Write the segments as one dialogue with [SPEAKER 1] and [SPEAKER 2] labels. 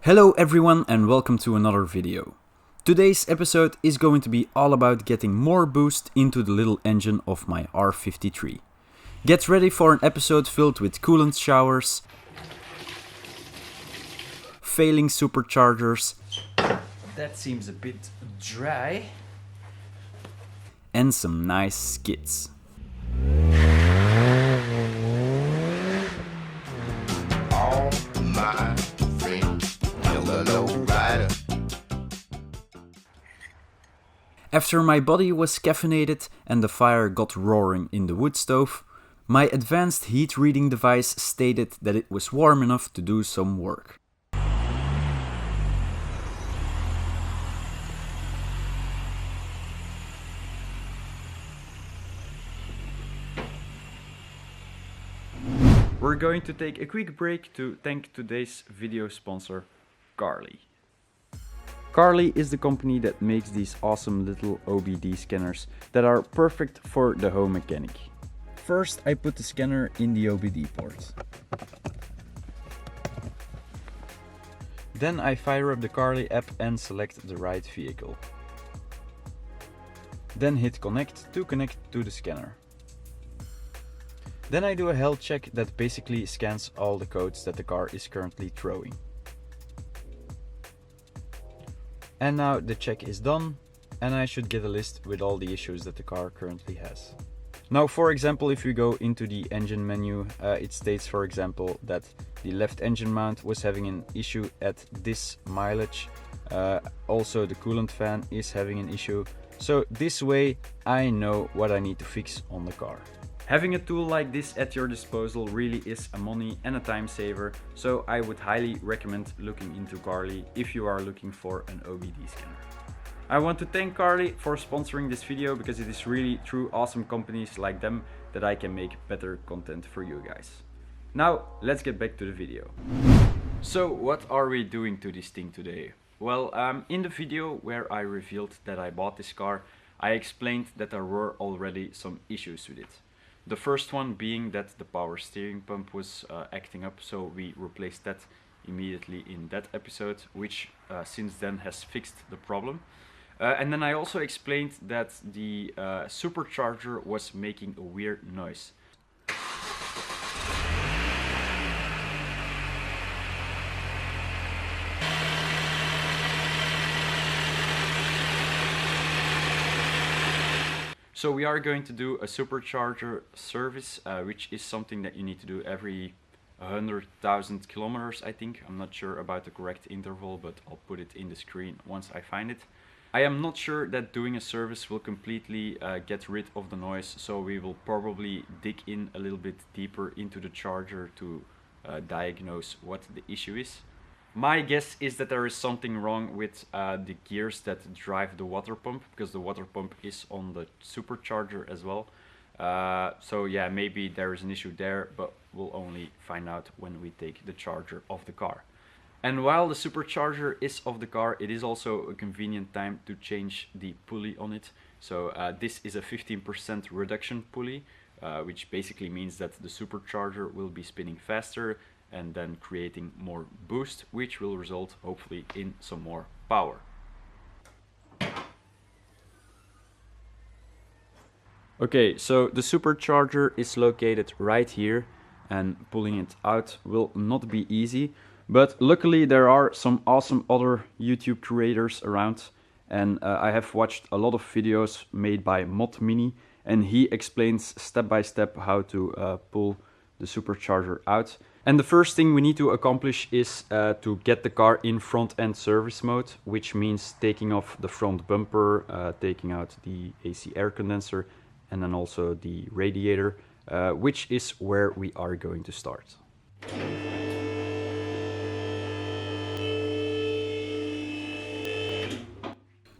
[SPEAKER 1] Hello everyone and welcome to another video. Today's episode is going to be all about getting more boost into the little engine of my R53. Get ready for an episode filled with coolant showers, failing superchargers,
[SPEAKER 2] That seems a bit dry.
[SPEAKER 1] and some nice skits.
[SPEAKER 3] All my friends, yellow rider.
[SPEAKER 1] After my body was caffeinated and the fire got roaring in the wood stove, my advanced heat reading device stated that it was warm enough to do some work. We're going to take a quick break to thank today's video sponsor, Carly. Carly is the company that makes these awesome little OBD scanners that are perfect for the home mechanic. First, I put the scanner in the OBD port. Then I fire up the Carly app and select the right vehicle. Then hit connect to the scanner. Then I do a health check that basically scans all the codes that the car is currently throwing. And now the check is done and I should get a list with all the issues that the car currently has. Now, for example, if we go into the engine menu, it states, for example, that the left engine mount was having an issue at this mileage. Also, the coolant fan is having an issue. So this way I know what I need to fix on the car. Having a tool like this at your disposal really is a money and a time saver, so I would highly recommend looking into Carly if you are looking for an OBD scanner. I want to thank Carly for sponsoring this video because it is really through awesome companies like them that I can make better content for you guys. Now let's get back to the video. So what are we doing to this thing today? Well, in the video where I revealed that I bought this car, I explained that there were already some issues with it. The first one being that the power steering pump was acting up, so we replaced that immediately in that episode, which since then has fixed the problem. And then I also explained that the supercharger was making a weird noise. So we are going to do a Supercharger service, which is something that you need to do every 100,000 kilometers, I think. I'm not sure about the correct interval, but I'll put it in the screen once I find it. I am not sure that doing a service will completely get rid of the noise, so we will probably dig in a little bit deeper into the charger to diagnose what the issue is. My guess is that there is something wrong with the gears that drive the water pump, because the water pump is on the supercharger as well. So yeah, maybe there is an issue there, but we'll only find out when we take the charger off the car. And while the supercharger is off the car, it is also a convenient time to change the pulley on it. So this is a 15% reduction pulley, which basically means that the supercharger will be spinning faster and then creating more boost, which will result hopefully in some more power. Okay, so the supercharger is located right here and pulling it out will not be easy, but luckily there are some awesome other YouTube creators around, and I have watched a lot of videos made by Mod Mini, and he explains step by step how to pull the supercharger out. And the first thing we need to accomplish is to get the car in front end service mode, which means taking off the front bumper, taking out the AC air condenser, and then also the radiator, which is where we are going to start.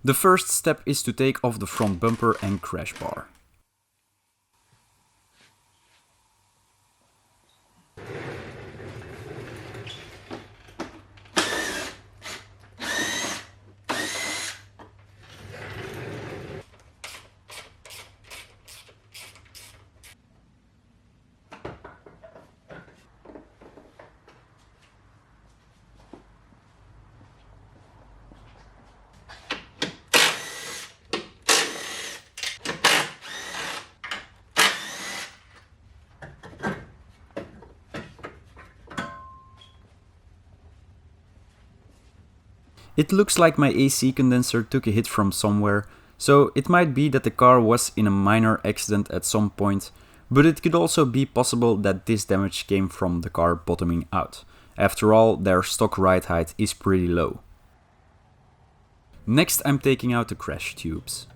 [SPEAKER 1] The first step is to take off the front bumper and crash bar. It looks like my AC condenser took a hit from somewhere, so it might be that the car was in a minor accident at some point, but it could also be possible that this damage came from the car bottoming out. After all, their stock ride height is pretty low. Next, I'm taking out the crash tubes.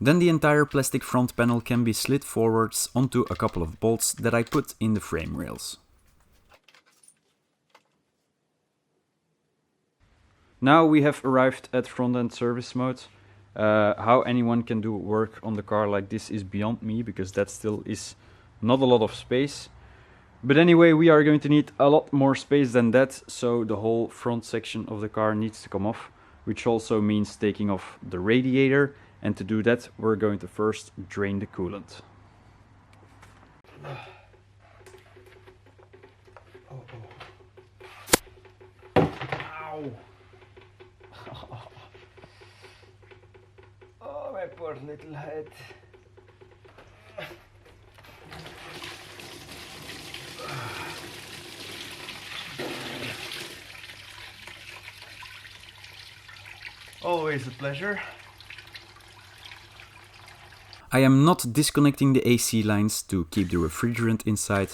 [SPEAKER 1] Then the entire plastic front panel can be slid forwards onto a couple of bolts that I put in the frame rails. Now we have arrived at front-end service mode. How anyone can do work on the car like this is beyond me, because that still is not a lot of space. But anyway, we are going to need a lot more space than that, so the whole front section of the car needs to come off, which also means taking off the radiator. And to do that, we're going to first drain the coolant.
[SPEAKER 2] Ow! Oh, my poor little head. Always a pleasure.
[SPEAKER 1] I am not disconnecting the AC lines to keep the refrigerant inside,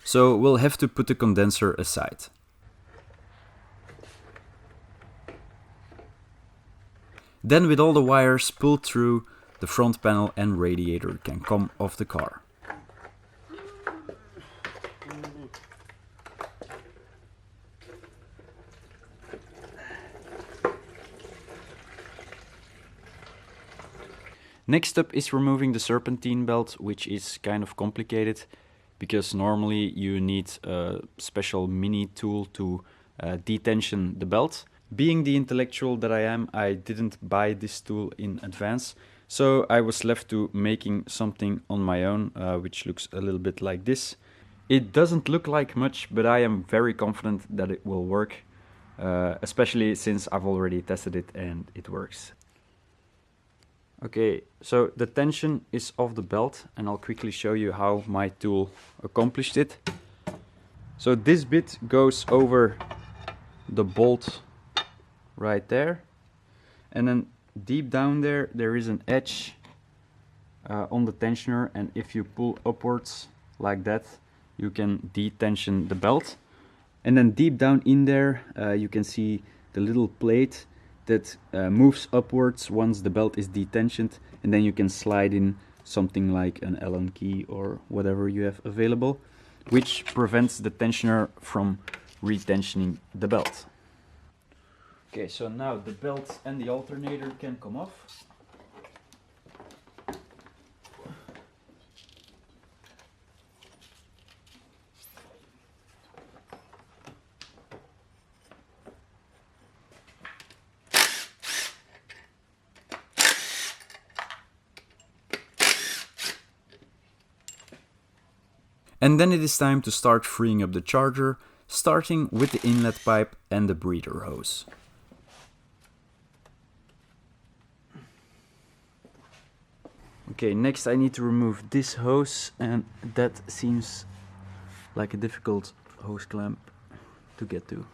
[SPEAKER 1] so we'll have to put the condenser aside. Then with all the wires pulled through, the front panel and radiator can come off the car. Next up is removing the serpentine belt, which is kind of complicated because normally you need a special mini tool to detension the belt. Being the intellectual that I am, I didn't buy this tool in advance, so I was left to making something on my own, which looks a little bit like this. It doesn't look like much, but I am very confident that it will work, especially since I've already tested it and it works. Okay, so the tension is off the belt, and I'll quickly show you how my tool accomplished it. So this bit goes over the bolt right there, and then deep down there is an edge on the tensioner, and if you pull upwards like that, you can detension the belt. And then deep down in there you can see the little plate that moves upwards once the belt is detensioned, and then you can slide in something like an Allen key or whatever you have available, which prevents the tensioner from retensioning the belt. Okay, so now the belt and the alternator can come off. And then it is time to start freeing up the charger, starting with the inlet pipe and the breather hose. Okay, next I need to remove this hose, and that seems like a difficult hose clamp to get to.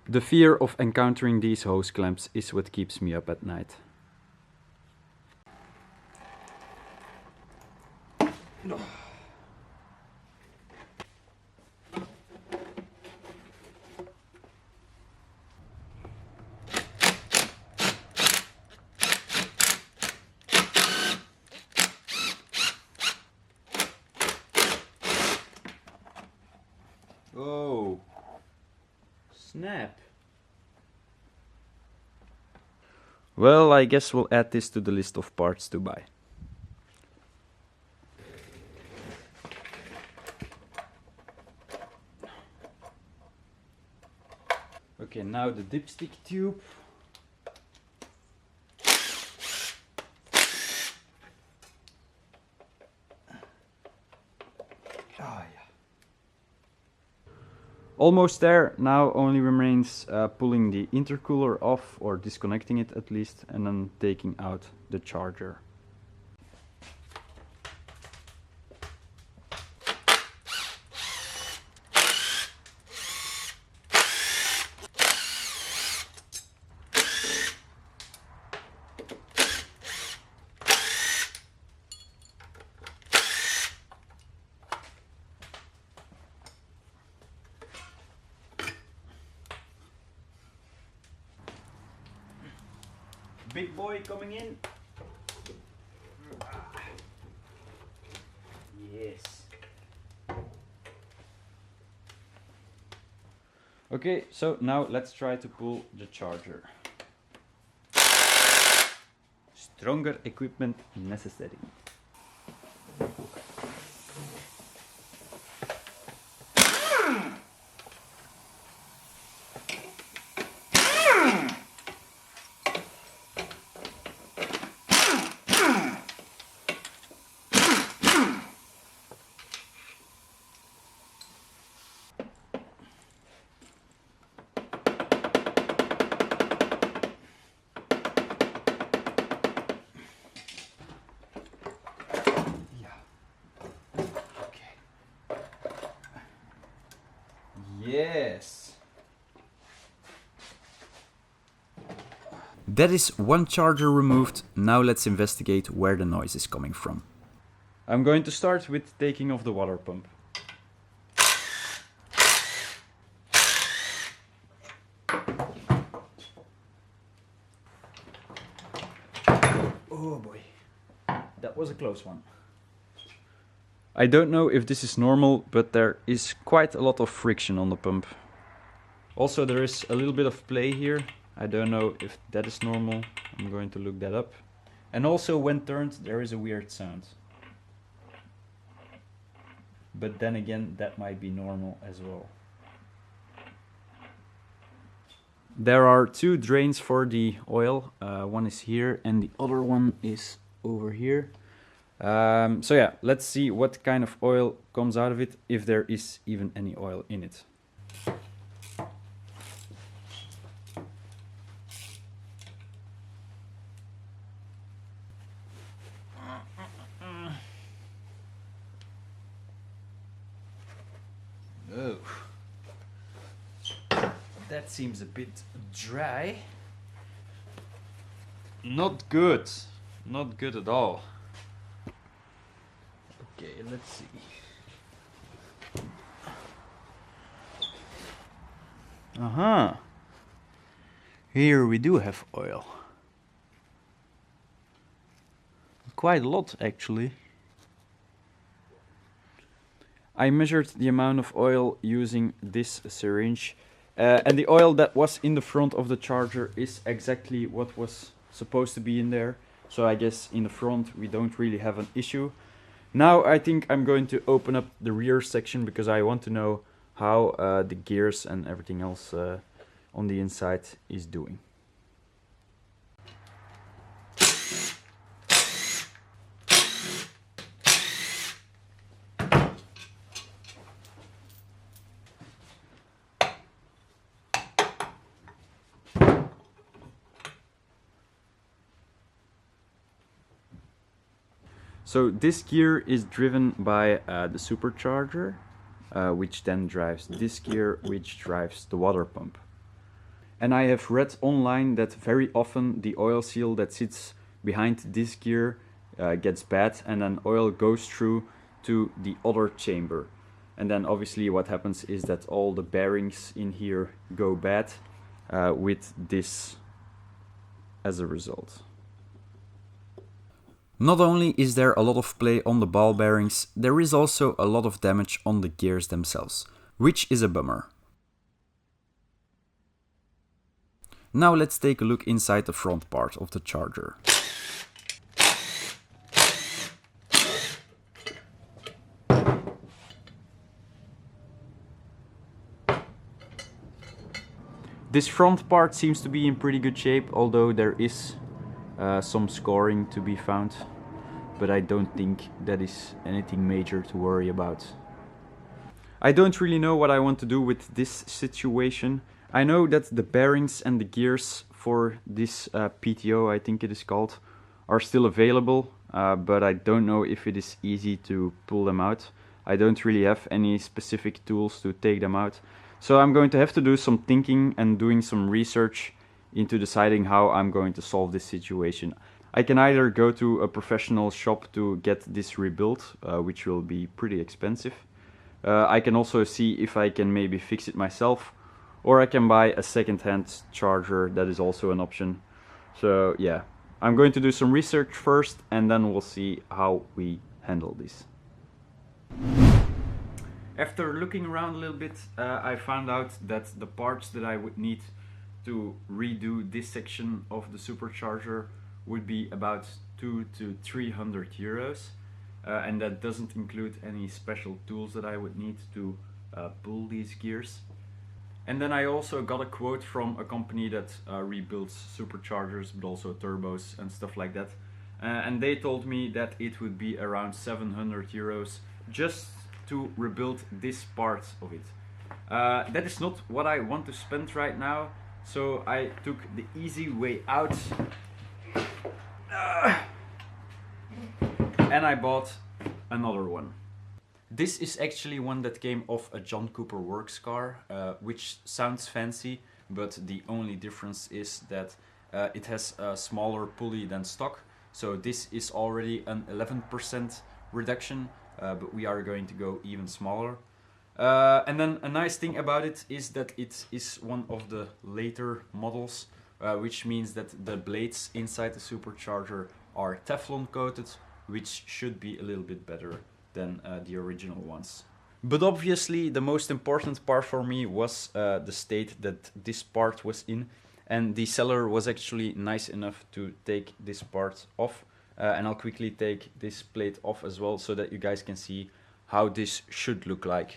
[SPEAKER 1] The fear of encountering these hose clamps is what keeps me up at night.
[SPEAKER 2] No.
[SPEAKER 1] Oh, snap. Well, I guess we'll add this to the list of parts to buy. Okay, now the dipstick tube.
[SPEAKER 2] Oh, yeah.
[SPEAKER 1] Almost there. Now only remains pulling the intercooler off, or disconnecting it at least, and then taking out the charger. Big boy coming in. Yes. Okay, so now let's try to pull the charger. Stronger equipment necessary. Yes. That is one charger removed. Now let's investigate where the noise is coming from. I'm going to start with taking off the water pump. Oh boy, that was a close one. I don't know if this is normal, but there is quite a lot of friction on the pump. Also, there is a little bit of play here. I don't know if that is normal. I'm going to look that up. And also, when turned, there is a weird sound. But then again, that might be normal as well. There are two drains for the oil. One is here and the other one is over here. So yeah, let's see what kind of oil comes out of it, if there is even any oil in it. Oh, that seems a bit dry. Not good. Not good at all. Okay, let's see. Uh-huh. Here we do have oil. Quite a lot, actually. I measured the amount of oil using this syringe, and the oil that was in the front of the charger is exactly what was supposed to be in there. So I guess in the front we don't really have an issue. Now I think I'm going to open up the rear section because I want to know how the gears and everything else on the inside is doing. So this gear is driven by the supercharger, which then drives this gear, which drives the water pump. And I have read online that very often the oil seal that sits behind this gear gets bad, and then oil goes through to the other chamber. And then obviously what happens is that all the bearings in here go bad with this as a result. Not only is there a lot of play on the ball bearings, there is also a lot of damage on the gears themselves, which is a bummer. Now let's take a look inside the front part of the charger. This front part seems to be in pretty good shape, although there is some scoring to be found, but I don't think that is anything major to worry about. I don't really know what I want to do with this situation. I know that the bearings and the gears for this PTO, I think it is called, are still available, but I don't know if it is easy to pull them out. I don't really have any specific tools to take them out. So I'm going to have to do some thinking and doing some research into deciding how I'm going to solve this situation. I can either go to a professional shop to get this rebuilt, which will be pretty expensive. I can also see if I can maybe fix it myself, or I can buy a second-hand charger. That is also an option. So yeah, I'm going to do some research first, and then we'll see how we handle this. After looking around a little bit, I found out that the parts that I would need to redo this section of the supercharger would be about 200 to 300 euros, and that doesn't include any special tools that I would need to pull these gears. And then I also got a quote from a company that rebuilds superchargers but also turbos and stuff like that, and they told me that it would be around 700 euros just to rebuild this part of it. That is not what I want to spend right now, so I took the easy way out and I bought another one. This is actually one that came off a John Cooper Works car, which sounds fancy, but the only difference is that it has a smaller pulley than stock. So this is already an 11% reduction, but we are going to go even smaller. And then a nice thing about it is that it is one of the later models, which means that the blades inside the supercharger are Teflon coated, which should be a little bit better than the original ones. But obviously the most important part for me was the state that this part was in, and the seller was actually nice enough to take this part off, and I'll quickly take this plate off as well so that you guys can see how this should look like.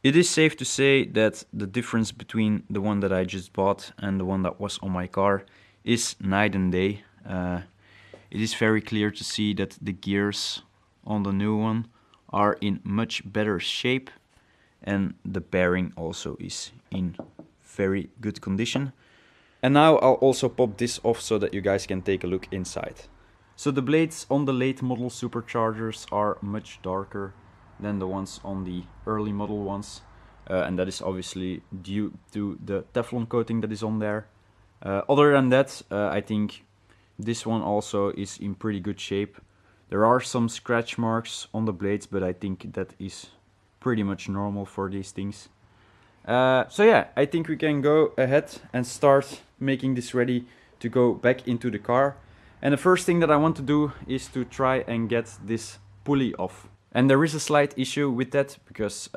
[SPEAKER 1] It is safe to say that the difference between the one that I just bought and the one that was on my car is night and day. It is very clear to see that the gears on the new one are in much better shape, and the bearing also is in very good condition. And now I'll also pop this off so that you guys can take a look inside. So the blades on the late model superchargers are much darker than the ones on the early model ones, and that is obviously due to the Teflon coating that is on there. Other than that, I think this one also is in pretty good shape. There are some scratch marks on the blades, but I think that is pretty much normal for these things. So yeah, I think we can go ahead and start making this ready to go back into the car. And the first thing that I want to do is to try and get this pulley off. And there is a slight issue with that, because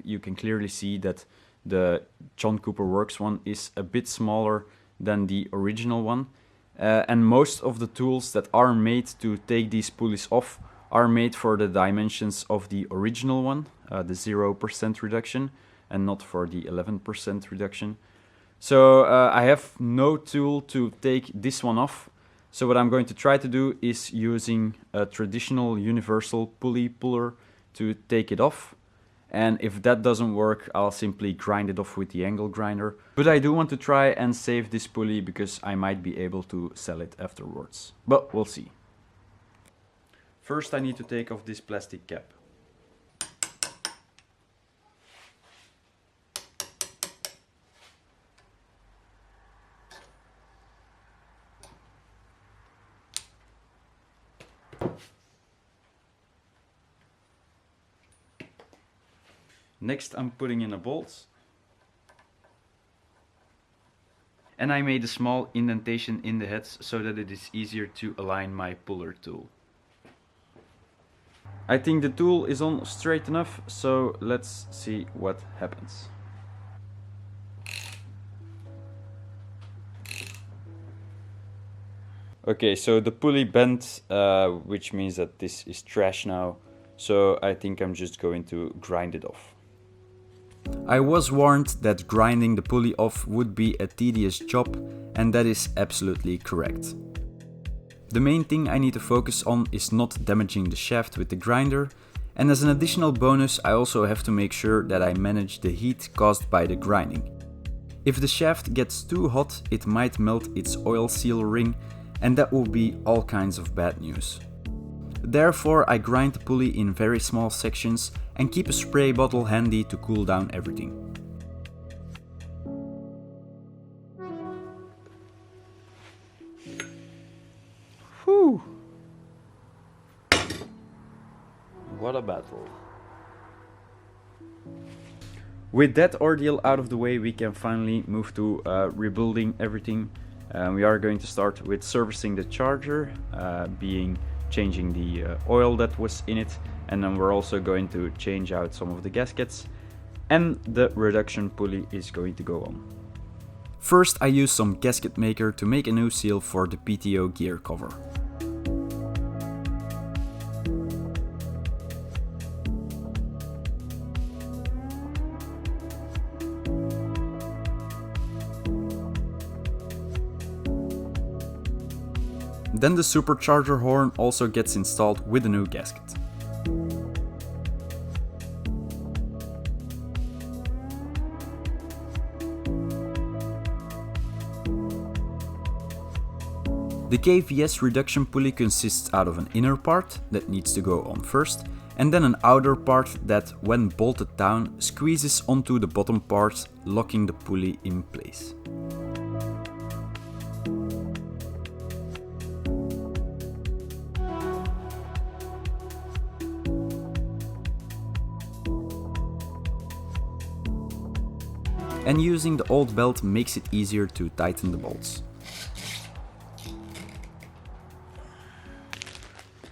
[SPEAKER 1] you can clearly see that the John Cooper Works one is a bit smaller than the original one. And most of the tools that are made to take these pulleys off are made for the dimensions of the original one, the 0% reduction, and not for the 11% reduction. So I have no tool to take this one off. So what I'm going to try to do is using a traditional universal pulley puller to take it off. And if that doesn't work, I'll simply grind it off with the angle grinder. But I do want to try and save this pulley because I might be able to sell it afterwards. But we'll see. First I need to take off this plastic cap. Next I'm putting in a bolt. And I made a small indentation in the heads so that it is easier to align my puller tool. I think the tool is on straight enough, so let's see what happens. Okay, so the pulley bent, which means that this is trash now, so I think I'm just going to grind it off. I was warned that grinding the pulley off would be a tedious job, and that is absolutely correct. The main thing I need to focus on is not damaging the shaft with the grinder, and as an additional bonus I also have to make sure that I manage the heat caused by the grinding. If the shaft gets too hot, it might melt its oil seal ring, and that will be all kinds of bad news. Therefore I grind the pulley in very small sections and keep a spray bottle handy to cool down everything. Whew! What a battle. With that ordeal out of the way, we can finally move to rebuilding everything. We are going to start with servicing the charger, changing the oil that was in it, and then we're also going to change out some of the gaskets, and the reduction pulley is going to go on. First I use some gasket maker to make a new seal for the PTO gear cover. Then the supercharger horn also gets installed with a new gasket. The KAVS reduction pulley consists out of an inner part that needs to go on first, and then an outer part that, when bolted down, squeezes onto the bottom part, locking the pulley in place. And using the old belt makes it easier to tighten the bolts.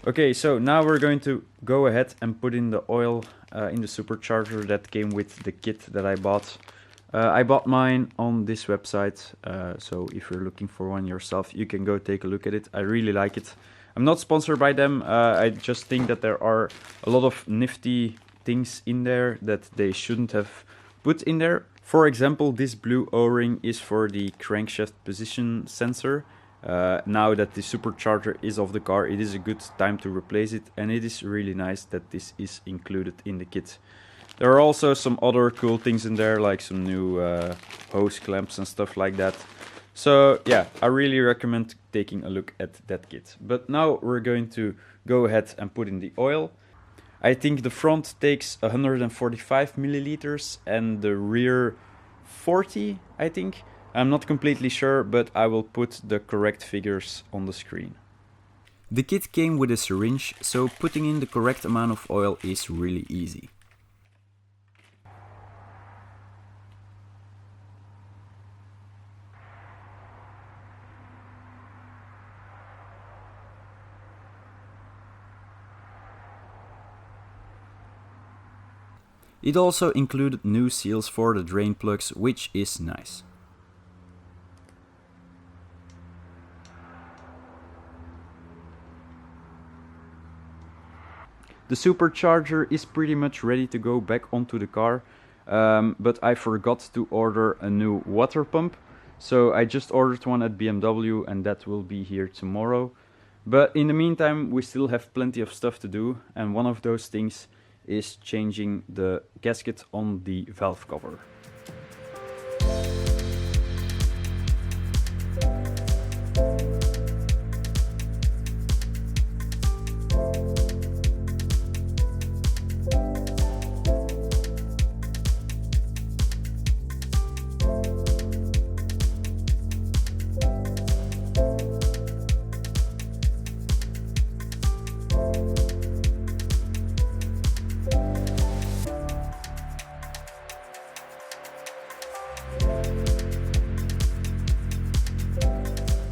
[SPEAKER 1] Okay, so now we're going to go ahead and put in the oil in the supercharger that came with the kit that I bought. I bought mine on this website, so if you're looking for one yourself, you can go take a look at it. I really like it. I'm not sponsored by them, I just think that there are a lot of nifty things in there that they shouldn't have put in there. For example, this blue O-ring is for the crankshaft position sensor. Now that the supercharger is off the car, it is a good time to replace it, and it is really nice that this is included in the kit. There are also some other cool things in there, like some new hose clamps and stuff like that. So yeah, I really recommend taking a look at that kit. But now we're going to go ahead and put in the oil. I think the front takes 145 milliliters and the rear 40, I think. I'm not completely sure, but I will put the correct figures on the screen. The kit came with a syringe, so putting in the correct amount of oil is really easy. It also included new seals for the drain plugs, which is nice. The supercharger is pretty much ready to go back onto the car, but I forgot to order a new water pump. So I just ordered one at BMW and that will be here tomorrow. But in the meantime, we still have plenty of stuff to do, and one of those things is changing the gasket on the valve cover.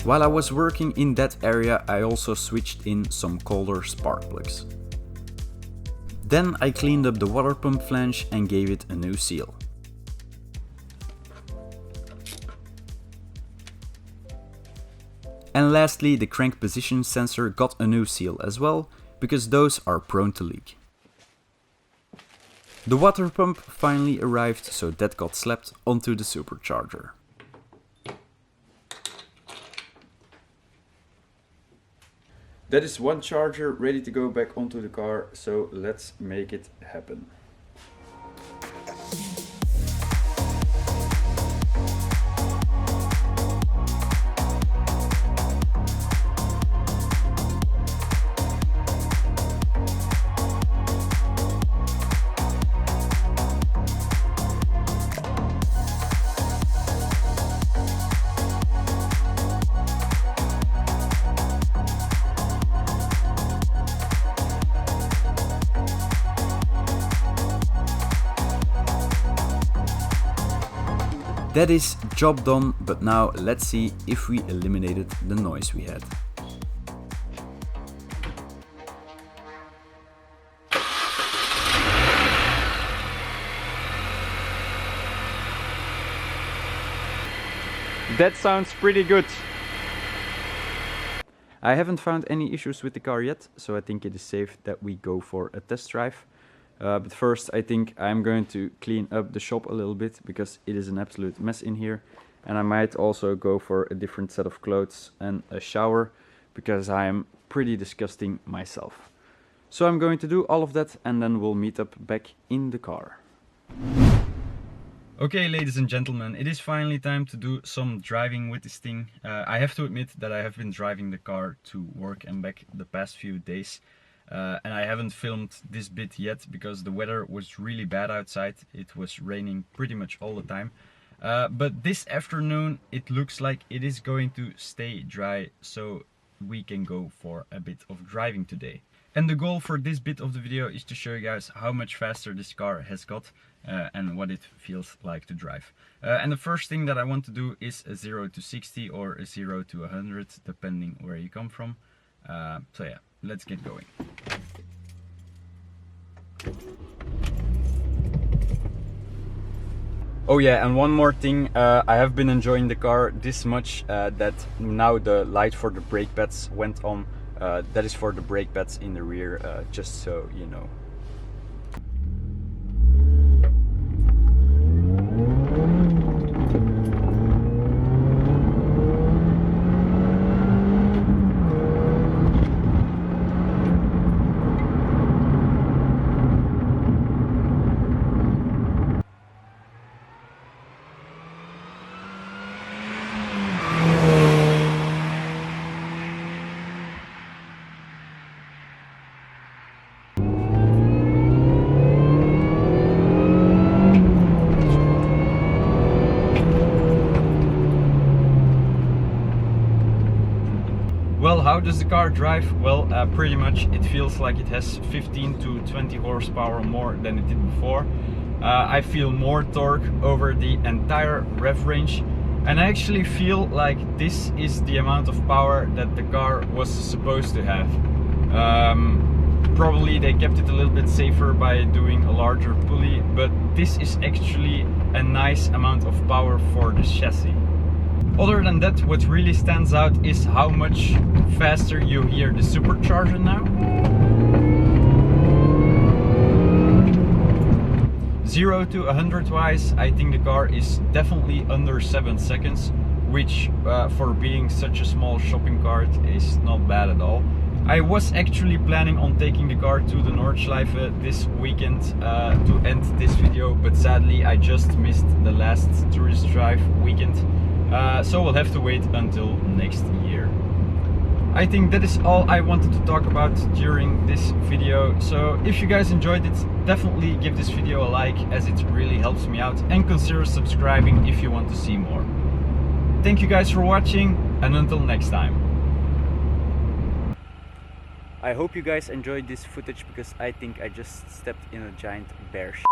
[SPEAKER 1] While I was working in that area, I also switched in some colder spark plugs. Then I cleaned up the water pump flange and gave it a new seal. And lastly, the crank position sensor got a new seal as well, because those are prone to leak. The water pump finally arrived, so that got slapped onto the supercharger. That is one charger ready to go back onto the car, so let's make it happen. That is job done, but now let's see if we eliminated the noise we had. That sounds pretty good. I haven't found any issues with the car yet, so I think it is safe that we go for a test drive. But first I think I'm going to clean up the shop a little bit because it is an absolute mess in here, and I might also go for a different set of clothes and a shower because I am pretty disgusting myself. So I'm going to do all of that and then we'll meet up back in the car. Okay, ladies and gentlemen, it is finally time to do some driving with this thing. I have to admit that I have been driving the car to work and back the past few days. And I haven't filmed this bit yet because the weather was really bad outside. It was raining pretty much all the time. But this afternoon it looks like it is going to stay dry, so we can go for a bit of driving today. And the goal for this bit of the video is to show you guys how much faster this car has got and what it feels like to drive. And the first thing that I want to do is a 0 to 60 or a 0 to 100 depending where you come from. So yeah, let's get going. Oh yeah, and one more thing, I have been enjoying the car this much that now the light for the brake pads went on. That is for the brake pads in the rear, just so you know. Well, how does the car drive? Well, pretty much it feels like it has 15 to 20 horsepower more than it did before. I feel more torque over the entire rev range, and I actually feel like this is the amount of power that the car was supposed to have. Probably they kept it a little bit safer by doing a larger pulley, but this is actually a nice amount of power for the chassis. Other than that, what really stands out is how much faster you hear the supercharger now. 0 to 100 wise, I think the car is definitely under 7 seconds, which for being such a small shopping cart is not bad at all. I was actually planning on taking the car to the Nordschleife this weekend to end this video, but sadly I just missed the last tourist drive weekend. So we'll have to wait until next year. I think that is all I wanted to talk about during this video. So if you guys enjoyed it, definitely give this video a like, as it really helps me out, and consider subscribing if you want to see more. Thank you guys for watching, and until next time. I hope you guys enjoyed this footage because I think I just stepped in a giant bear shit.